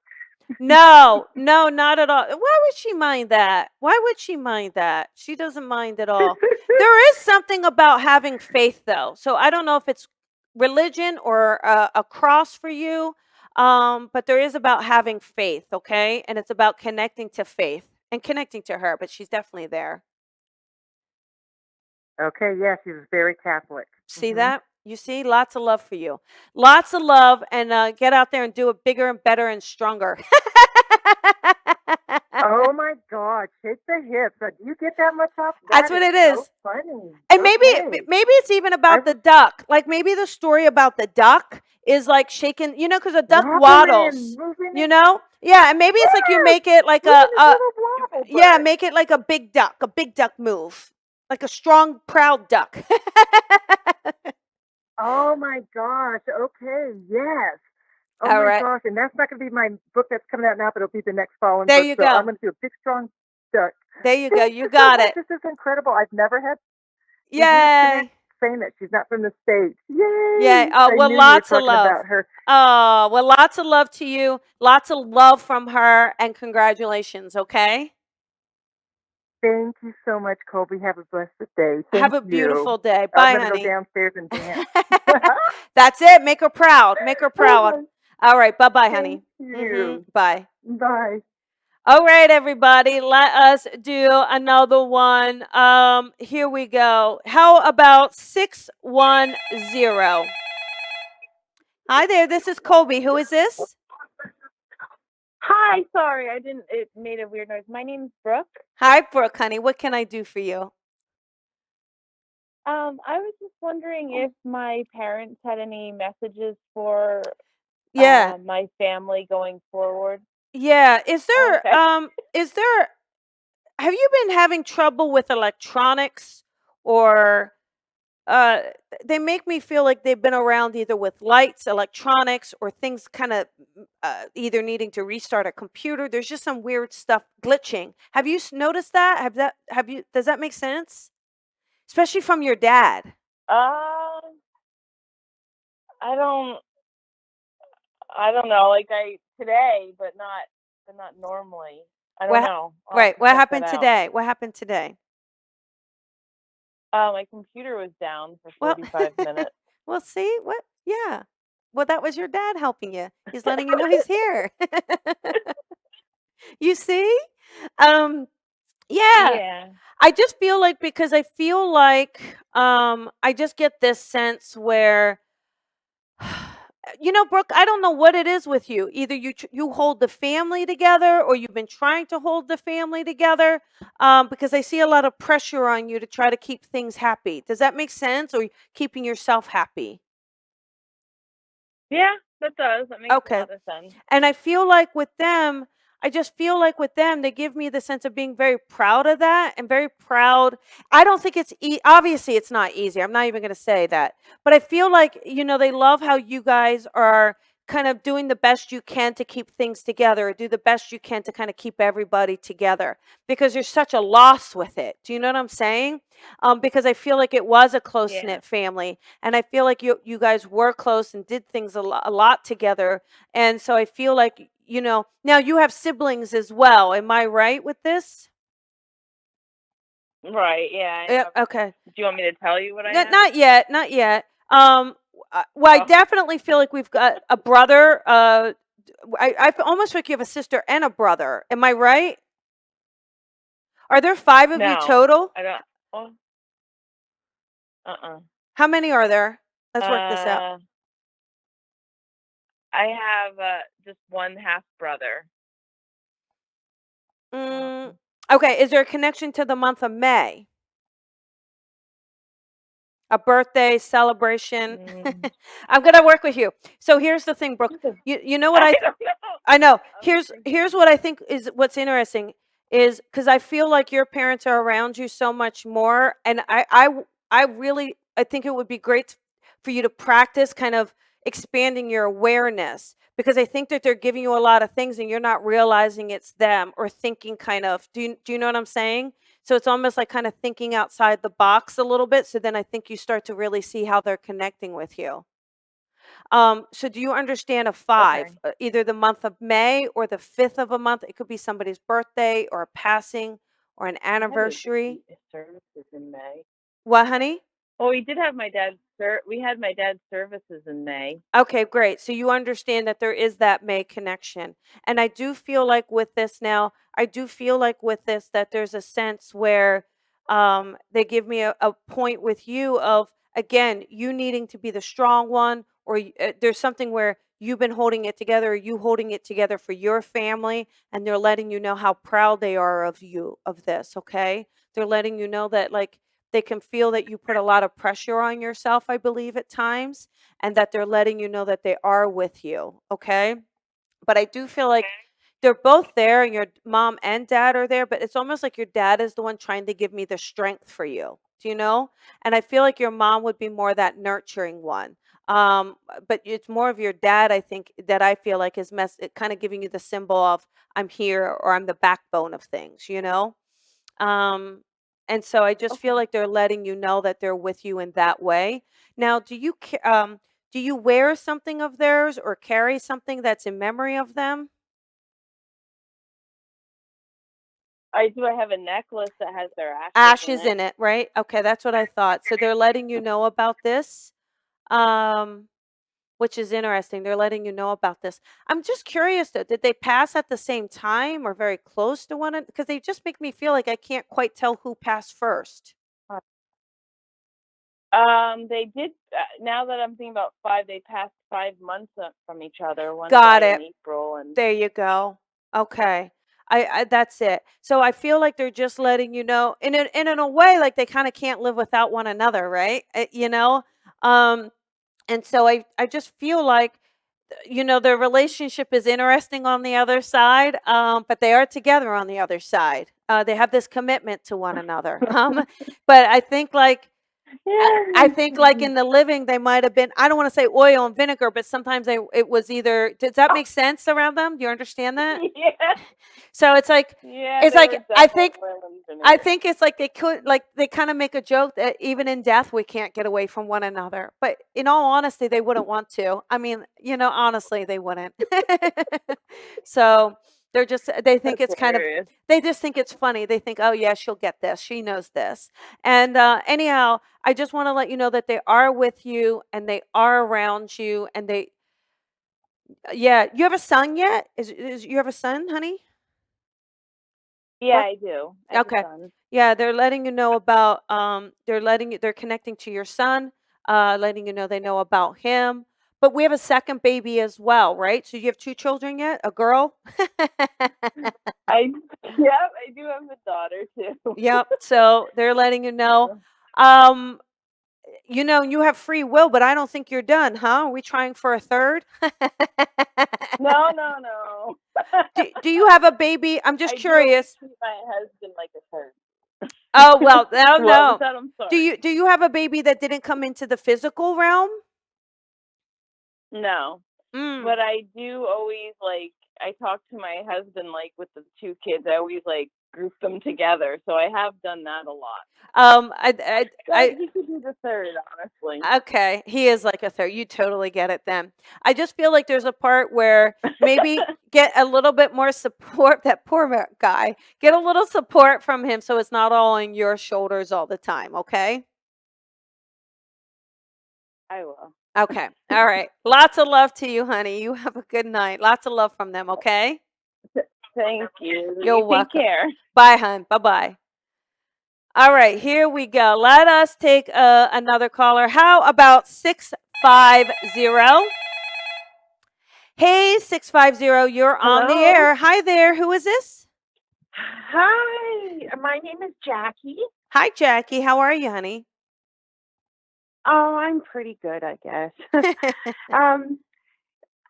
B: No, no, not at all. Why would she mind that? Why would she mind that? She doesn't mind at all. There is something about having faith, though. So I don't know if it's religion or a cross for you, but there is about having faith, okay? And it's about connecting to faith and connecting to her, but she's definitely there.
E: Okay, yeah, she's very Catholic.
B: See that? You see, lots of love for you. Lots of love, and get out there and do it bigger and better and stronger.
E: Oh my God, shake the hips. Do you get that much off?
B: That's
E: That
B: what
E: is
B: it
E: so
B: is.
E: funny.
B: And
E: Okay.
B: maybe it's even
E: I
B: about the duck. Like maybe the story about the duck is like shaking, because a duck
E: wobbling,
B: waddles,
E: moving it.
B: Yeah, and maybe it's like you
E: Yes,
B: make it like
E: moving his little wobble
B: yeah,
E: butt.
B: make it like a big duck move. Like a strong, proud duck.
E: Oh my gosh. Okay. Yes. Oh
B: All
E: my
B: right.
E: gosh. And that's not going to be my book that's coming out now, but it'll be the next following
B: There
E: book.
B: you
E: So I'm
B: go.
E: going to do a big, strong duck.
B: There you go.
E: Thank
B: You
E: you so
B: got
E: much.
B: it.
E: This is incredible. I've never had the huge connect
B: Yay.
E: saying that she's not from the States.
B: Yay.
E: Yay.
B: Oh,
E: I
B: well,
E: knew you were
B: lots of
E: talking
B: love.
E: about her.
B: Oh, well, lots of love to you. Lots of love from her, and congratulations, okay?
E: Thank you so much, Colby. Have a blessed day.
B: Have
E: Thank
B: a
E: you.
B: beautiful day.
E: I'm
B: Bye,
E: going to go
B: honey.
E: downstairs and dance.
B: That's it. Make her proud. Make her proud.
E: Oh,
B: All right. Bye-bye,
E: thank
B: honey.
E: you.
B: Bye.
E: Bye.
B: All right, everybody. Let us do another one. Here we go. How about 610? Hi there. This is Colby. Who is this?
D: Hi, sorry, I didn't. It made a weird noise. My name's Brooke.
B: Hi, Brooke, honey. What can I do for you?
D: I was just wondering if my parents had any messages for
B: Yeah.
D: my family going forward.
B: Yeah.
D: Okay.
B: Have you been having trouble with electronics, or uh they make me feel like they've been around either with lights, electronics, or things kind of either needing to restart a computer. There's just some weird stuff glitching. Have you noticed that? Have you Does that make sense? Especially from your dad.
D: Um, I don't. I don't know. Like I today, but not normally. I don't
B: What
D: know. I'll have
B: Right.
D: to
B: What
D: check that
B: happened
D: out.
B: today? What happened today?
D: My computer was down for
B: Well,
D: 45 minutes.
B: well, see what? Yeah. Well, that was your dad helping you. He's letting you know he's here. You see? um, yeah,
D: Yeah.
B: I just feel like because I feel like I just get this sense where Brooke, I don't know what it is with you. Either you hold the family together, or you've been trying to hold the family together. Because I see a lot of pressure on you to try to keep things happy. Does that make sense? Or keeping yourself happy?
D: Yeah, that does. That makes a
B: Okay.
D: lot of sense.
B: And I feel like with them, I just feel like with them, they give me the sense of being very proud of that and very proud. I don't think it's obviously it's not easy. I'm not even going to say that. But I feel like, they love how you guys are kind of doing the best you can to keep things together, or do the best you can to kind of keep everybody together, because there's such a loss with it. Do you know what I'm saying? Because I feel like it was a close
D: Yeah.
B: knit family, and I feel like you guys were close and did things a lot together, and so I feel like, now you have siblings as well. Am I right with this?
D: Right. Yeah, I
B: Yep.
D: have.
B: Okay.
D: Do you want me to tell you what I have?
B: Not yet. Not yet. Well, I
D: Oh,
B: definitely feel like we've got a brother. I almost feel like you have a sister and a brother. Am I right? Are there 5 of you
D: no,
B: total?
D: I don't. Oh, uh-uh.
B: How many are there? Let's work this out.
D: Uh, I have just one half brother.
B: Mm, okay. Is there a connection to the month of May? A birthday celebration?
D: Mm,
B: I'm gonna work with you. So here's the thing, Brooke. You know what
D: I don't know.
B: I know.
D: I'm
B: Here's
D: thinking.
B: what I think is what's interesting is because I feel like your parents are around you so much more, and I really I think it would be great for you to practice kind of expanding your awareness, because I think that they're giving you a lot of things and you're not realizing it's them, or thinking kind of. Do you know what I'm saying? So it's almost like kind of thinking outside the box a little bit. So then I think you start to really see how they're connecting with you. So do you understand a 5,
D: Okay.
B: either the month of May or the 5th of a month? It could be somebody's birthday or a passing or an
D: We had
B: anniversary.
D: a services in May.
B: What, honey?
D: Well, we did have my dad's we had my dad's services in May.
B: Okay, great. So you understand that there is that May connection. And I do feel like with this now, I do feel like with this that there's a sense where they give me a point with you of, again, you needing to be the strong one, or there's something where you've been holding it together, or you holding it together for your family, and they're letting you know how proud they are of you, of this, okay? They're letting you know that, like, they can feel that you put a lot of pressure on yourself, I believe, at times, and that they're letting you know that they are with you, okay? But I do feel like they're both there, and your mom and dad are there, but it's almost like your dad is the one trying to give me the strength for you. Do you know? And I feel like your mom would be more that nurturing one. But it's more of your dad, I think, that I feel like is kind of giving you the symbol of, I'm here, or I'm the backbone of things. Um, and so I just feel
D: Okay.
B: like they're letting you know that they're with you in that way. Now, do you wear something of theirs, or carry something that's in memory of them?
D: I do. I have a necklace that has their ashes in
B: Ashes
D: it.
B: in it, right? Okay, that's what I thought. So they're letting you know about this, um, which is interesting. They're letting you know about this. I'm just curious though, did they pass at the same time or very close to one another? Because they just make me feel like I can't quite tell who passed first.
D: They did. Now that I'm thinking about 5, they passed 5 months from each other. One
B: Got
D: died in
B: it.
D: April, and
B: There you go. Okay. I that's it. So I feel like they're just letting you know, in a way, like they kind of can't live without one another, right? Um, and so I just feel like, their relationship is interesting on the other side, but they are together on the other side. They have this commitment to one another. But I think like I think like
D: yeah.
B: in the living they might have been, I don't want to say oil and vinegar, but sometimes it was either, does that make sense around them? Do you understand that?
D: Yeah,
B: So it's like
D: yeah,
B: it's
D: they
B: like
D: were definitely oil and vinegar.
B: it's like they kind of make a joke that even in death we can't get away from one another. But in all honesty, they wouldn't want to. I mean, honestly, they wouldn't. So they think
D: That's
B: it's kind of
D: hilarious.
B: they just think it's funny. They think, oh yeah, she'll get this. She knows this. And anyhow, I just want to let you know that they are with you and they are around you, and yeah. You have a son yet? Is you have a son, honey?
D: Yeah, I do. I have a
B: Okay.
D: son.
B: Yeah, they're letting you know about they're connecting to your son, letting you know they know about him. But we have a second baby as well, right? So you have two children yet? A girl?
D: I Yep, I do have a daughter too.
B: Yep. So they're letting you know.
D: So,
B: Um, you have free will, but I don't think you're done, huh? Are we trying for a third?
D: no, no, no.
B: Do you have a baby? I'm just
D: I do always
B: curious.
D: treat my husband like a third.
B: Oh, well, no,
D: What was
B: no.
D: that? I'm
B: Do
D: sorry.
B: you have a baby that didn't come into the physical realm?
D: No.
B: Mm.
D: But I do always I talk to my husband with the two kids. I always group them together. So I have done that a lot. But
B: I
D: he could be the third, honestly.
B: Okay, he is like a third. You totally get it then. I just feel like there's a part where maybe get a little bit more support. That poor guy. Get a little support from him so it's not all on your shoulders all the time, okay?
D: I will.
B: Okay. All right. Lots of love to you, honey. You have a good night. Lots of love from them, okay?
D: Thank you.
B: You're
D: You take
B: welcome.
D: care.
B: Bye, hon. Bye-bye. All right, here we go. Let us take another caller. How about 650? Hey, 650, you're on the
F: Hello.
B: air. Hi there. Who is this?
F: Hi. My name is Jackie.
B: Hi, Jackie. How are you, honey?
F: Oh, I'm pretty good, I guess. um,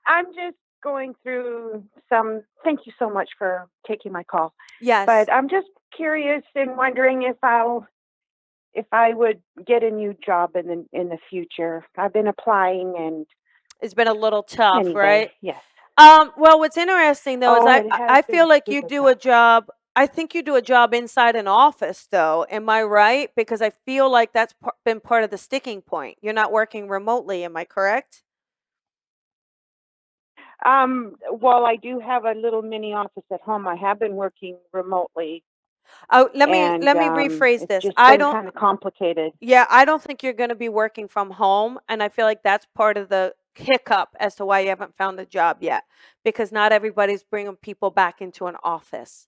F: I'm just going through some. Thank you so much for taking my call.
B: Yes.
F: But I'm just curious and wondering if I would get a new job in the future. I've been applying, and
B: It's been a little tough,
F: anyway,
B: right?
F: yes.
B: Well, what's interesting though is
F: Oh,
B: I
F: it
B: I
F: has
B: I feel
F: been
B: like you
F: super
B: do a
F: tough.
B: job. I think you do a job inside an office though. Am I right? Because I feel like that's been part of the sticking point. You're not working remotely, am I correct?
F: Well, I do have a little mini office at home. I have been working remotely,
B: Oh, let me
F: and
B: let me rephrase
F: it's
B: this.
F: just been kind of complicated.
B: I don't think you're going to be working from home. And I feel like that's part of the hiccup as to why you haven't found a job yet, because not everybody's bringing people back into an office.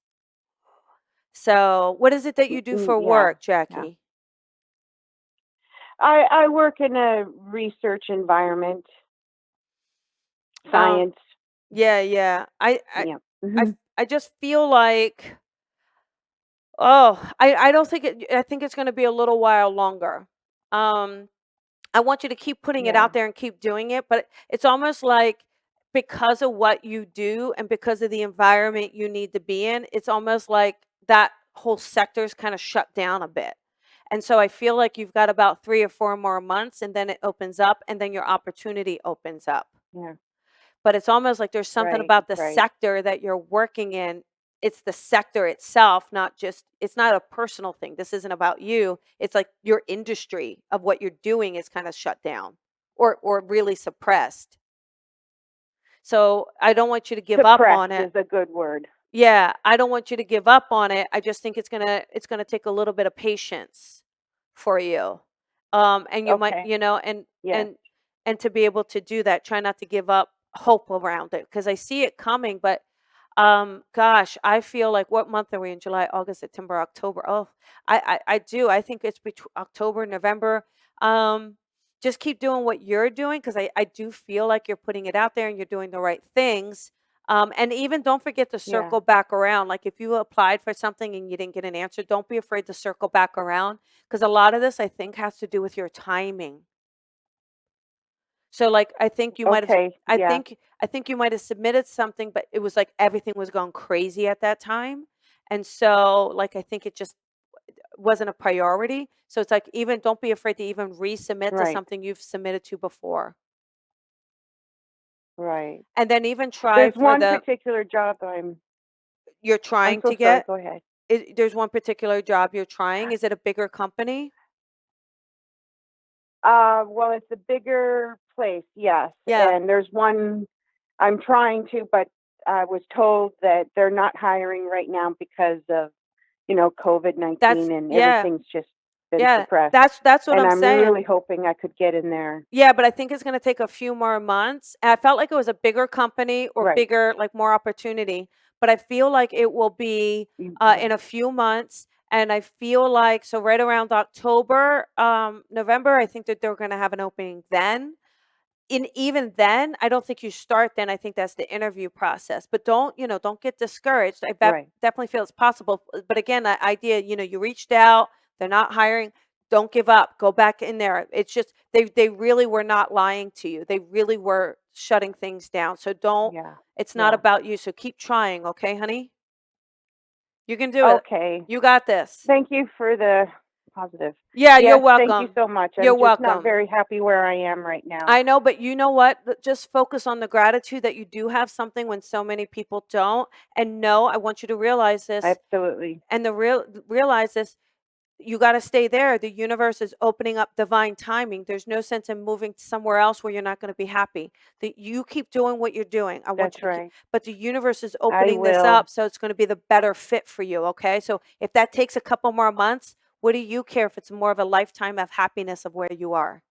B: So, what is it that you do for
F: Yeah,
B: work,
F: yeah.
B: Jackie?
F: I work in a research environment,
B: Um,
F: science.
B: yeah, yeah.
F: Yeah.
B: I,
F: Hmm.
B: I just feel like, oh, I don't think I think it's going to be a little while longer. Um, I want you to keep putting it
F: Yeah.
B: out there and keep doing it, but it's almost like because of what you do and because of the environment you need to be in, it's almost like that whole sector's kind of shut down a bit. And so I feel like you've got about 3 or 4 more months and then it opens up and then your opportunity opens up.
F: Yeah.
B: But it's almost like there's something
F: Right.
B: about the
F: Right.
B: sector that you're working in. It's the sector itself, not just, it's not a personal thing. This isn't about you. It's like your industry of what you're doing is kind of shut down or really suppressed. So I don't want you to give up
F: Suppressed
B: on it.
F: is a good word.
B: Yeah, I don't want you to give up on it. I just think it's gonna take a little bit of patience for you. And you might,
F: Okay.
B: and
F: Yes.
B: and to be able to do that, try not to give up hope around it because I see it coming. But gosh, I feel like what month are we in? July, August, September, October. Oh, I do. I think it's between October, November. Um, just keep doing what you're doing because I do feel like you're putting it out there and you're doing the right things. And even don't forget to
F: Yeah.
B: circle back around. Like if you applied for something and you didn't get an answer, don't be afraid to circle back around because a lot of this I think has to do with your timing. So like I think you might have
F: Okay. Yeah.
B: I think you might have submitted something, but it was like everything was going crazy at that time. And so like I think it just wasn't a priority. So it's like even don't be afraid to even resubmit to
F: Right.
B: something you've submitted to before.
F: Right.
B: And then even try
F: There's
B: for
F: one
B: the
F: particular job
B: you're
F: I'm
B: trying
F: so
B: to
F: sorry.
B: get.
F: Go ahead.
B: There's one particular job you're trying. Is it a bigger company?
F: Well, it's a bigger place, yes.
B: Yeah.
F: And there's one I'm trying to, but I was told that they're not hiring right now because of,
B: That's
F: COVID-19 and
B: yeah.
F: everything's just been
B: Yeah.
F: suppressed.
B: That's what
F: And
B: I'm
F: I'm
B: saying.
F: really hoping I could get in there.
B: Yeah, but I think it's gonna take a few more months. And I felt like it was a bigger company or
F: Right.
B: bigger, like more opportunity. but I feel like it will be in a few months. And I feel like, so right around October, November, I think that they're going to have an opening then. And even then, I don't think you start then. I think that's the interview process. But don't get discouraged. I
F: Right.
B: definitely feel it's possible. But again, that idea, you reached out, they're not hiring. Don't give up. Go back in there. It's just they really were not lying to you. They really were shutting things down. So don't.
F: Yeah.
B: It's not
F: Yeah.
B: about you. So keep trying, okay, honey? You can do it.
F: Okay.
B: You got this.
F: Thank you for the positive.
B: Yeah, you're
F: Yes, thank you
B: welcome.
F: so much.
B: You're
F: I'm just not
B: welcome.
F: very happy where I am right now.
B: I know, but you know what? Just focus on the gratitude that you do have something when so many people don't. And no, I want you to realize this.
F: Absolutely.
B: And realize this. You got to stay there. The universe is opening up divine timing. There's no sense in moving somewhere else where you're not going to be happy. You keep doing what you're doing. I want
F: That's
B: you to keep,
F: right.
B: but the universe is
F: I
B: opening this
F: will.
B: up, so it's going to be the better fit for you. Okay, so if that takes a couple more months, what do you care if it's more of a lifetime of happiness of where you are?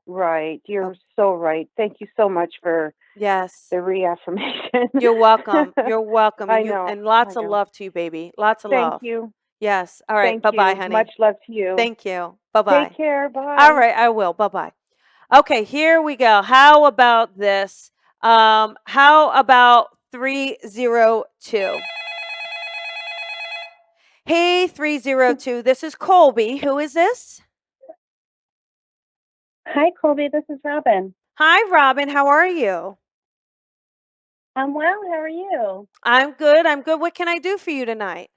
F: Right.
B: Oh,
F: You're so right. Thank you so much for
B: yes.
F: the reaffirmation.
B: You're welcome. You're welcome.
F: I
B: And
F: know. I
B: lots of
F: know.
B: love to you, baby. Lots of
F: Thank
B: love.
F: you.
B: Yes. All right.
F: Thank
B: Bye-bye,
F: you. Much
B: honey.
F: love to you.
B: Thank you. Bye-bye.
F: Take care.
B: All
F: Bye.
B: right, I will. Bye-bye. Okay, here we go. How about this? How about 302? Hey, 302. This is Colby. Who is this?
G: Hi, Colby. This is Robin.
B: Hi, Robin. How are you?
G: I'm well. How are you?
B: I'm good. I'm good. What can I do for you tonight?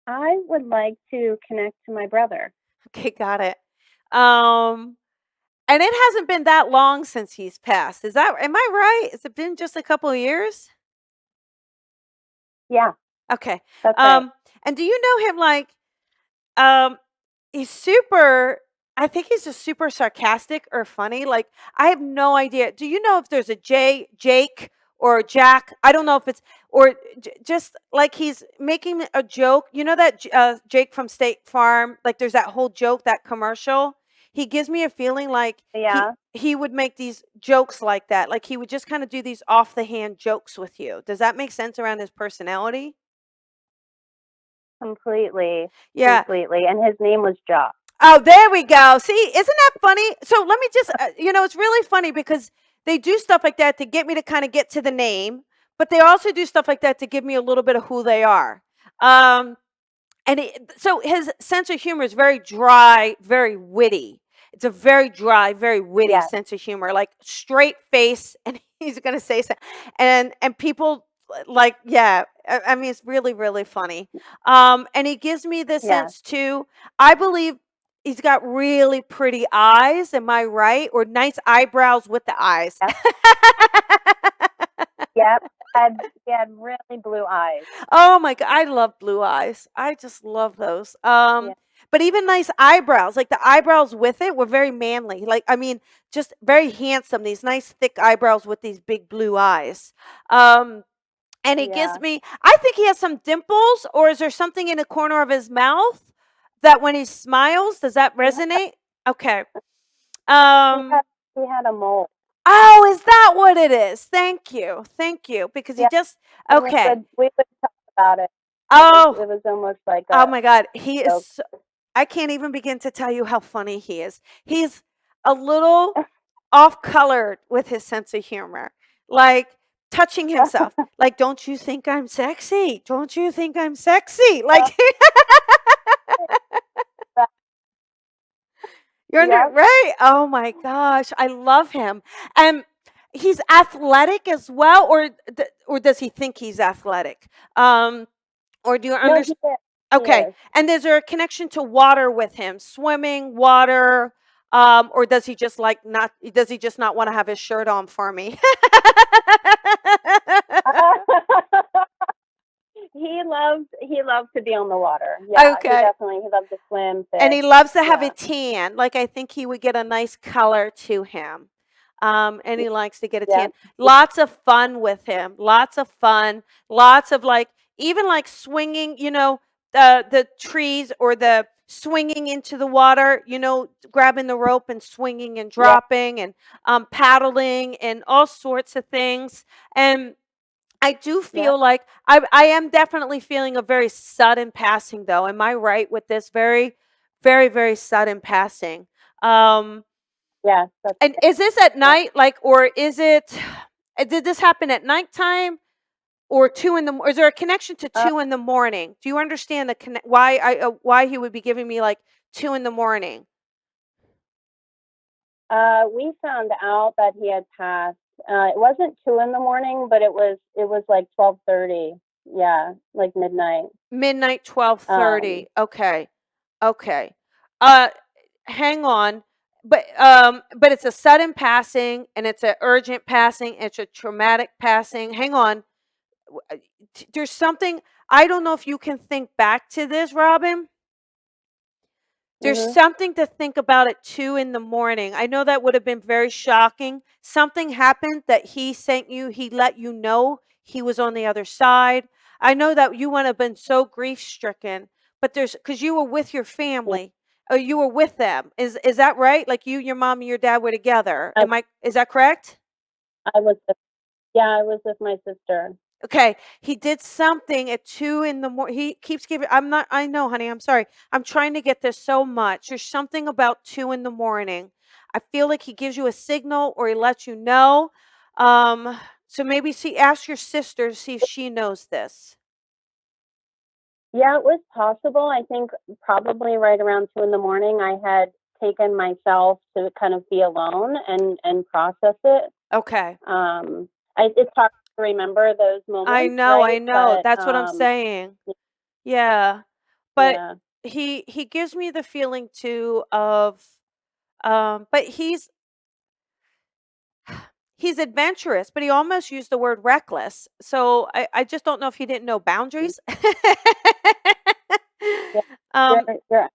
G: I would like to connect to my brother.
B: Okay, got it. And it hasn't been that long since he's passed. Am I right? Has it been just a couple of years?
G: Yeah,
B: Okay.
G: that's right.
B: And do you know him like um he's super I think he's just super sarcastic or funny. Like I have no idea. Do you know if there's a Jake or Jack? I don't know if it's or just like he's making a joke. You know that Jake from State Farm, like there's that whole joke, that commercial. He gives me a feeling like
G: Yeah,
B: he would make these jokes like that. Like he would just kind of do these off the hand jokes with you. Does that make sense around his personality?
G: completely.
B: Yeah.
G: Completely. And his name was Jock.
B: Oh, there we go. See, isn't that funny? So let me just, it's really funny because they do stuff like that to get me to kind of get to the name, but they also do stuff like that to give me a little bit of who they are. So his sense of humor is very dry, very witty. It's a very dry, very witty
G: Yeah,
B: sense of humor, like straight face, and he's gonna say something, and people like, yeah. I mean, it's really, really funny. And he gives me the
G: yeah,
B: sense too. I believe he's got really pretty eyes. Am I right? Or nice eyebrows with the eyes.
G: yeah, yeah. He had really blue eyes.
B: Oh my god, I love blue eyes. I just love those.
G: Yeah,
B: But even nice eyebrows, like the eyebrows with it were very manly. Like I mean, just very handsome. These nice thick eyebrows with these big blue eyes. And he gives
G: yeah.
B: me. I think he has some dimples, or is there something in the corner of his mouth that when he smiles, does that resonate? Okay.
G: He
B: Um.
G: had, he had a mole.
B: Oh, is that what it is? Thank you. Thank you. Because he
G: Yeah,
B: just.
G: and
B: Okay.
G: we would talk about it.
B: Oh.
G: It was almost like
B: Oh
G: a
B: my God. He is.
G: joke.
B: I can't even begin to tell you how funny he is. He's a little off colored with his sense of humor, like touching himself. Like, don't you think I'm sexy? Don't you think I'm sexy? Like, you're
G: Yeah,
B: right. Oh my gosh, I love him, and he's athletic as well, or does he think he's athletic? Or do you
G: no,
B: understand?
G: he is. He
B: Okay.
G: is.
B: And is there a connection to water with him? Swimming, water, or does he just not want to have his shirt on for me?
G: He loves to be on the water. Yeah,
B: Okay.
G: he loves to swim,
B: And
G: fish.
B: he loves to have a
G: Yeah.
B: tan. Like I think he would get a nice color to him. And he likes to get a
G: Yeah.
B: tan. Lots of fun with him. Lots of fun. Lots of like even like swinging, the trees or the swinging into the water, grabbing the rope and swinging and
G: Yeah.
B: dropping and paddling and all sorts of things. And I do
D: Yeah.
B: feel like I am definitely feeling a very sudden passing, though. Am I right with this? Very, very, very sudden passing. Um,
G: Yes, that's
B: and is this at
G: yeah.
B: night, like, or is it? Did this happen at nighttime or Is there a connection to
G: Uh,
B: 2 in the morning? Do you understand why he would be giving me like 2 in the morning?
G: we found out that he had passed. It wasn't 2 in the morning, but it was like 12:30. Yeah, like midnight.
B: Midnight, twelve
G: Um,
B: thirty. Okay, okay. Uh, hang on. But it's a sudden passing and it's a urgent passing, it's a traumatic passing. Hang on. There's something I don't know if you can think back to this, Robin. There's
G: mhm.
B: something to think about at 2 in the morning. I know that would have been very shocking. Something happened that he let you know he was on the other side. I know that you would have been so grief stricken, but because you were with your
G: Yeah,
B: family, or you were with them. Is that right? Like you, your mom, and your dad were together.
G: I
B: Is that correct?
G: I was with, yeah, I was with my sister.
B: Okay, he did something at 2 in the morning. He keeps giving. I know, honey. I'm sorry. I'm trying to get this so much. There's something about 2 in the morning. I feel like he gives you a signal or he lets you know. So maybe ask your sister to see if she knows this.
G: Yeah, it was possible. I think probably right around 2 in the morning, I had taken myself to kind of be alone and process it.
B: Okay.
G: It's hard to remember those moments,
B: I
G: right?
B: know.
G: But
B: That's what I'm saying. Yeah. But
G: yeah,
B: he gives me the feeling too of but he's adventurous, but he almost used the word reckless. So I just don't know if he didn't know boundaries.
G: yeah, you're
B: um,
G: you're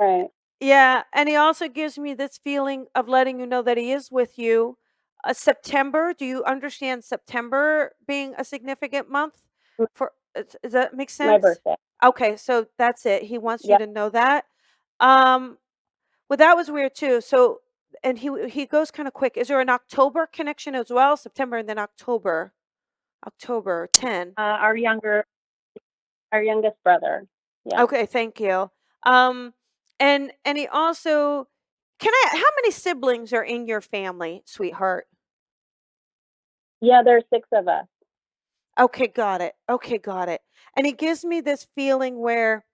G: right.
B: yeah, and he also gives me this feeling of letting you know that he is with you. September, do you understand September being a significant month?
G: M-
B: Does that make
G: My
B: sense?
G: birthday.
B: Okay, so that's it. He wants you
G: Yeah,
B: to know that. Um, well, that was weird too. So, and he goes kind of quick. Is there an October connection as well? September and then October. October 10.
G: our youngest brother. Yeah.
B: Okay, thank you. Um, and he also how many siblings are in your family, sweetheart?
G: Yeah, there's six of us.
B: Okay, got it. Okay, got it. And he gives me this feeling where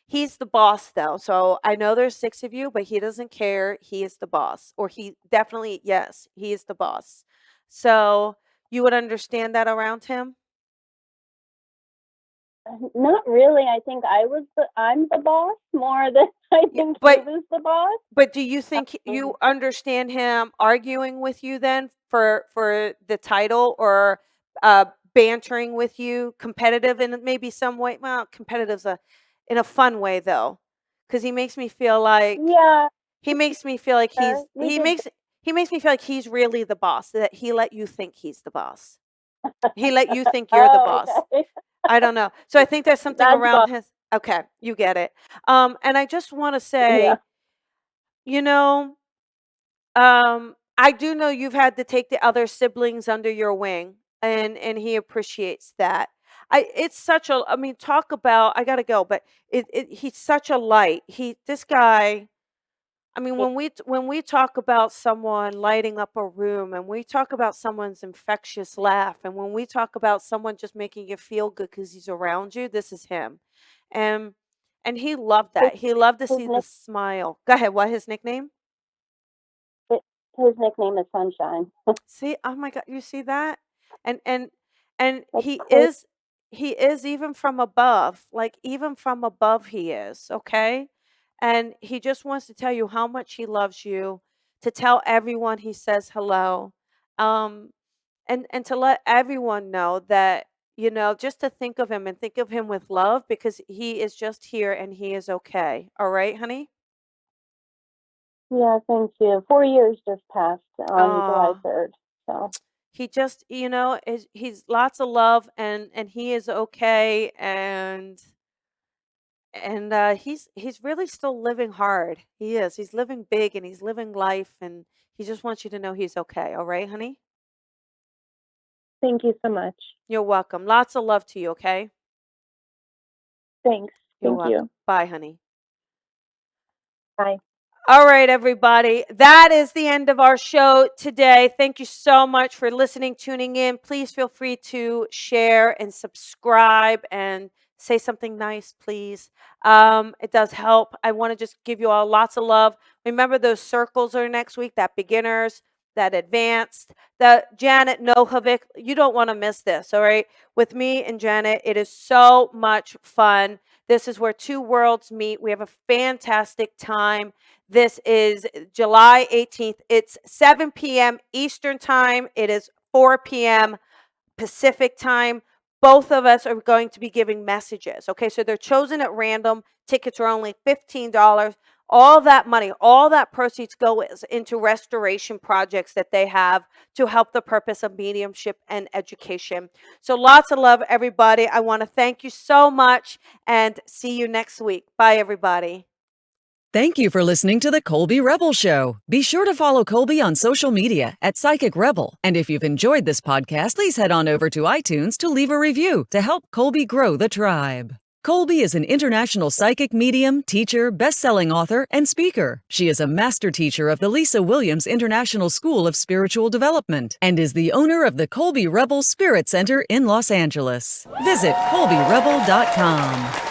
B: he's the boss though. So I know there's six of you, but he doesn't care. He is the boss. Or he definitely, yes, he is the boss. So you would understand that around him?
G: Not really. I think I'm the boss more than I
B: Yeah,
G: think he was the boss.
B: but do you think
G: Um,
B: you understand him arguing with you then for the title or uh bantering with you, competitive in maybe some way? Well, competitive's a in a fun way though, because
G: yeah,
B: he makes me feel like
G: we did.
B: he makes me feel like he's really the boss, that he let you think he's the boss. He let you think you're the
G: Oh,
B: boss.
G: okay.
B: I don't know. So I think there's something
G: That's
B: around
G: boss.
B: his okay, you get it. And I just want to
G: Yeah.
B: say, you know, I do know you've had to take the other siblings under your wing, and he appreciates that. It's such a I mean, talk about I gotta go, but he's such a light. This guy. I mean,
G: Yeah.
B: when we talk about someone lighting up a room, and we talk about someone's infectious laugh, and when we talk about someone just making you feel good because he's around you, this is him, and and he loved
G: His
B: that. He loved to
G: his
B: see the
G: nick
B: smile. Go ahead. What his nickname?
G: his nickname is Sunshine.
B: See, oh my god, you see that? And and and
G: That's crazy.
B: he is even from above. Like even from above he is, okay? And he just wants to tell you how much he loves you, to tell everyone he says hello. Um and to let everyone know that just to think of him and think of him with love because he is just here and he is okay. All right, honey?
G: Yeah, thank you. 4 years just passed on July
B: Oh,
G: 3rd. So
B: he just he's lots of love and he is okay and he's really still living hard. He's living big and he's living life and he just wants you to know he's okay. All right, honey?
F: Thank you so much.
B: You're welcome. Lots of love to you, okay?
F: Thanks.
B: You're
F: Thank
B: welcome.
F: you.
B: Bye, honey.
F: Bye.
B: All right, everybody. That is the end of our show today. Thank you so much for listening, tuning in. Please feel free to share and subscribe and say something nice, please. It does help. I want to just give you all lots of love. Remember, those circles are next week, that beginners, that advanced, that Janet Nohovic. You don't want to miss this, all right? With me and Janet, it is so much fun. This is where two worlds meet. We have a fantastic time. This is July 18th. It's 7 p.m. Eastern Time. It is 4 p.m. Pacific Time. Both of us are going to be giving messages. Okay, so they're chosen at random. Tickets are only $15. All that money, all that proceeds go into restoration projects that they have to help the purpose of mediumship and education. So lots of love, everybody. I want to thank you so much and see you next week. Bye, everybody.
H: Thank you for listening to the Colby Rebel Show. Be sure to follow Colby on social media at Psychic Rebel. And if you've enjoyed this podcast, please head on over to iTunes to leave a review to help Colby grow the tribe. Colby is an international psychic medium, teacher, best-selling author, and speaker. She is a master teacher of the Lisa Williams International School of Spiritual Development and is the owner of the Colby Rebel Spirit Center in Los Angeles. Visit colbyrebel.com.